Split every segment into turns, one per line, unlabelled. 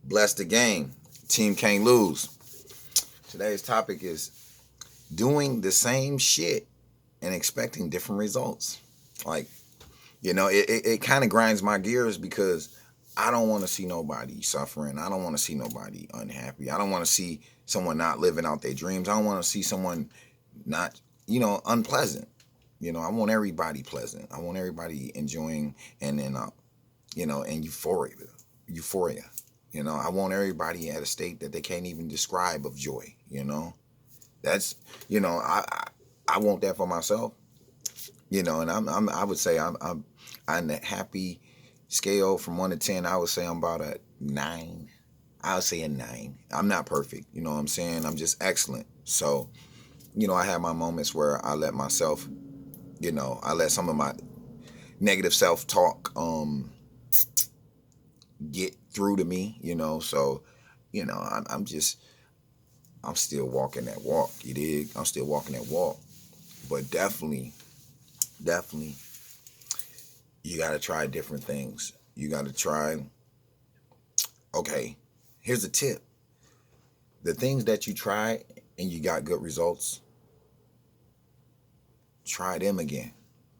Bless the game. Team can't lose. Today's topic is doing the same shit and expecting different results. Like, it kind of grinds my gears because I don't want to see nobody suffering. I don't want to see nobody unhappy. I don't want to see someone not living out their dreams. I don't want to see someone not, unpleasant. I want everybody pleasant. I want everybody enjoying and and euphoria. I want everybody at a state that they can't even describe of joy. That's, I want that for myself. And I would say I'm on that happy scale from 1 to 10. I would say I'm about a 9. I would say a 9. I'm not perfect. You know what I'm saying? I'm just excellent. So, I have my moments where I let myself, I let some of my negative self-talk get through to me, so, I'm still walking that walk, you dig? I'm still walking that walk. But definitely, you got to try different things. You got to try, okay, here's a tip. The things that you try and you got good results, try them again.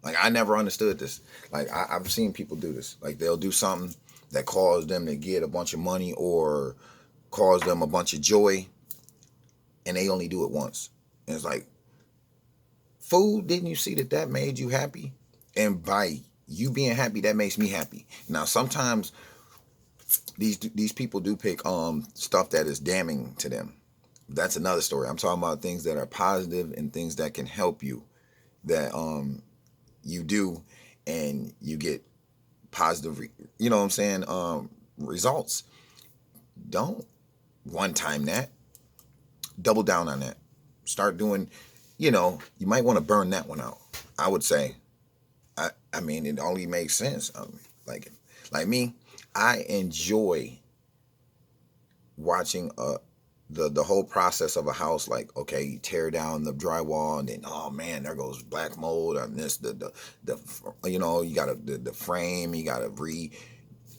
Like, I never understood this. Like, I've seen people do this. Like, they'll do something that caused them to get a bunch of money or cause them a bunch of joy, and they only do it once. And it's like, fool, didn't you see that made you happy? And by you being happy, that makes me happy. Now, sometimes these people do pick stuff that is damning to them. That's another story. I'm talking about things that are positive and things that can help you, that you do, and you get positive, results. Don't one time that. Double down on that. Start doing, you might want to burn that one out. I would say. I mean, it only makes sense. Like me, I enjoy watching the whole process of a house. Like, okay, you tear down the drywall, and then, oh man, there goes black mold on this. You got the frame. You got to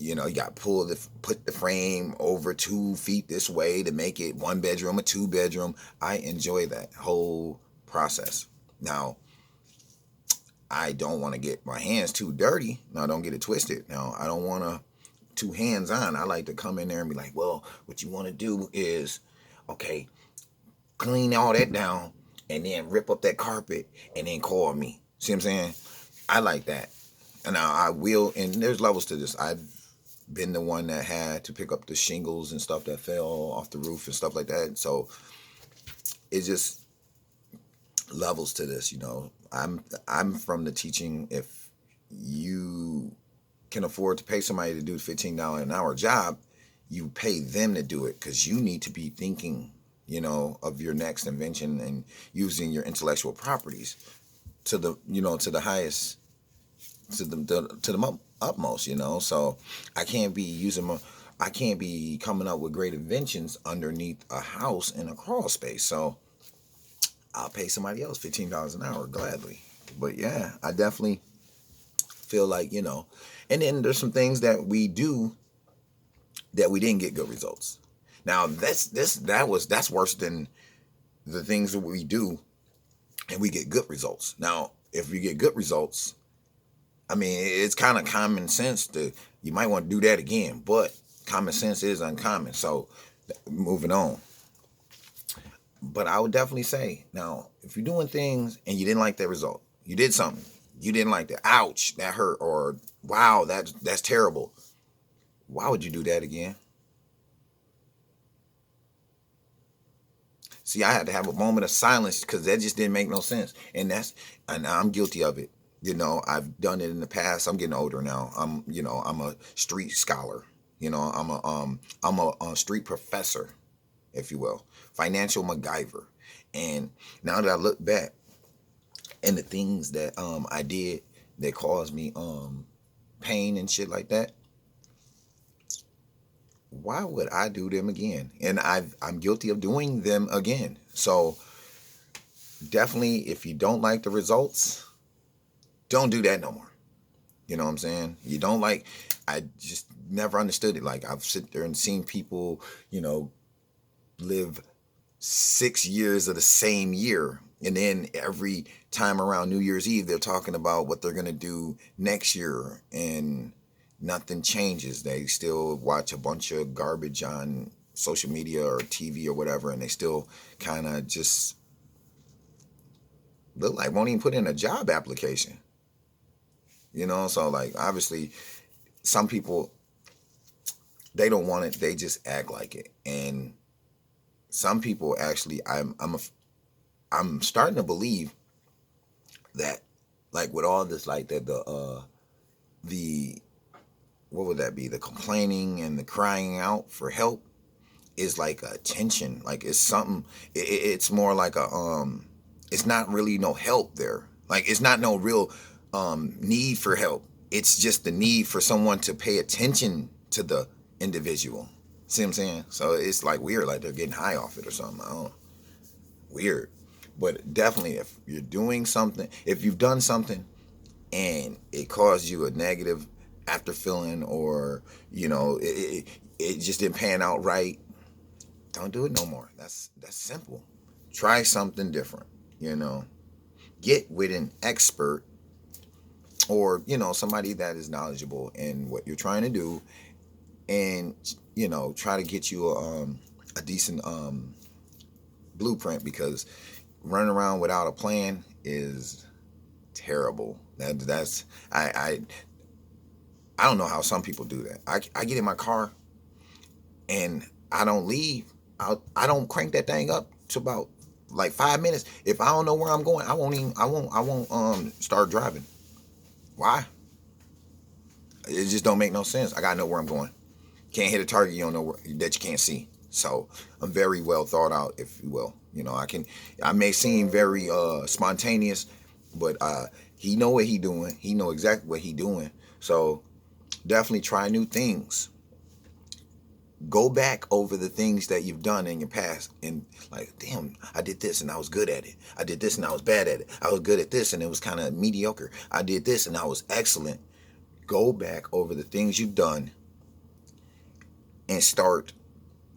you got to put the frame over 2 feet this way to make it 1 bedroom, a 2 bedroom. I enjoy that whole process. Now, I don't want to get my hands too dirty. Now, don't get it twisted. Now, I don't want to too hands-on. I like to come in there and be like, well, what you want to do is, okay, clean all that down and then rip up that carpet and then call me. See what I'm saying? I like that. And now I will, and there's levels to this. I've been the one that had to pick up the shingles and stuff that fell off the roof and stuff like that. So it's just levels to this, I'm from the teaching, if you can afford to pay somebody to do a $15 an hour job, you pay them to do it, because you need to be thinking, of your next invention and using your intellectual properties to the, to the highest, to the utmost, So I can't be coming up with great inventions underneath a house in a crawl space. So I'll pay somebody else $15 an hour gladly. But yeah, I definitely feel like, and then there's some things that we do that we didn't get good results. Now that's worse than the things that we do and we get good results. Now, if we get good results, I mean, it's kind of common sense you might want to do that again, but common sense is uncommon. So moving on. But I would definitely say, now, if you're doing things and you didn't like that result, you did something, you didn't like that, ouch, that hurt, or wow, that's terrible. Why would you do that again? See, I had to have a moment of silence because that just didn't make no sense. And I'm guilty of it. I've done it in the past. I'm getting older now. I'm a street scholar. I'm a street professor, if you will, financial MacGyver. And now that I look back and the things that I did that caused me pain and shit like that, why would I do them again? And I'm guilty of doing them again. So definitely, if you don't like the results, don't do that no more. You know what I'm saying? You don't like, I just never understood it. Like, I've sit there and seen people, live 6 years of the same year. And then every time around New Year's Eve, they're talking about what they're going to do next year. And nothing changes. They still watch a bunch of garbage on social media or TV or whatever. And they still kind of just look like won't even put in a job application. So like, obviously some people, they don't want it. They just act like it. And some people actually, I'm starting to believe that, like, with all this, like, that the what would that be? The complaining and the crying out for help is like a tension. Like, it's something. It's more like it's not really no help there. Like, it's not no real need for help. It's just the need for someone to pay attention to the individual. See what I'm saying? So it's like weird, like they're getting high off it or something. I don't know. Weird. But definitely, if you're doing something, if you've done something and it caused you a negative after feeling, or it just didn't pan out right, don't do it no more. That's simple. Try something different. Get with an expert, or somebody that is knowledgeable in what you're trying to do, and try to get you a decent blueprint, because running around without a plan is terrible. That's I don't know how some people do that. I get in my car and I don't leave. I don't crank that thing up to about like 5 minutes. If I don't know where I'm going, I won't start driving. Why? It just don't make no sense. I gotta know where I'm going. Can't hit a target you don't know that you can't see. So I'm very well thought out, if you will. I may seem very spontaneous, but he know what he doing. He know exactly what he doing. So definitely try new things. Go back over the things that you've done in your past and like, damn, I did this and I was good at it. I did this and I was bad at it. I was good at this and it was kind of mediocre. I did this and I was excellent. Go back over the things you've done and start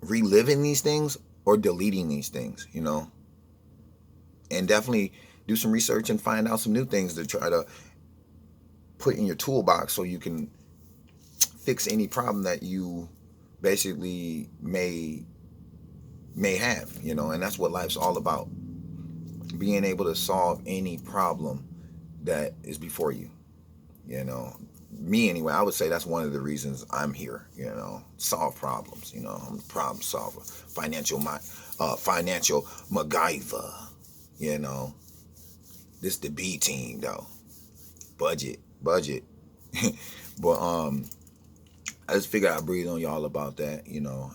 reliving these things or deleting these things, and definitely do some research and find out some new things to try to put in your toolbox so you can fix any problem that you basically may have, and that's what life's all about. Being able to solve any problem that is before you, me anyway, I would say that's one of the reasons I'm here, solve problems, I'm a problem solver, financial MacGyver, this the B team though, budget, but I just figured I'd breathe on y'all about that.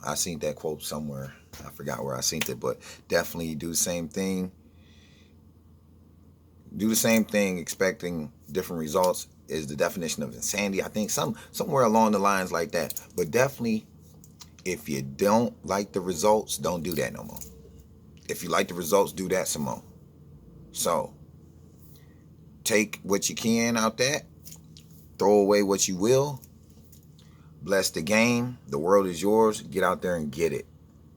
I seen that quote somewhere. I forgot where I seen it, but definitely do the same thing. Do the same thing, expecting different results is the definition of insanity. I think somewhere along the lines like that. But definitely, if you don't like the results, don't do that no more. If you like the results, do that some more. So, take what you can out that. Throw away what you will. Bless the game. The world is yours. Get out there and get it.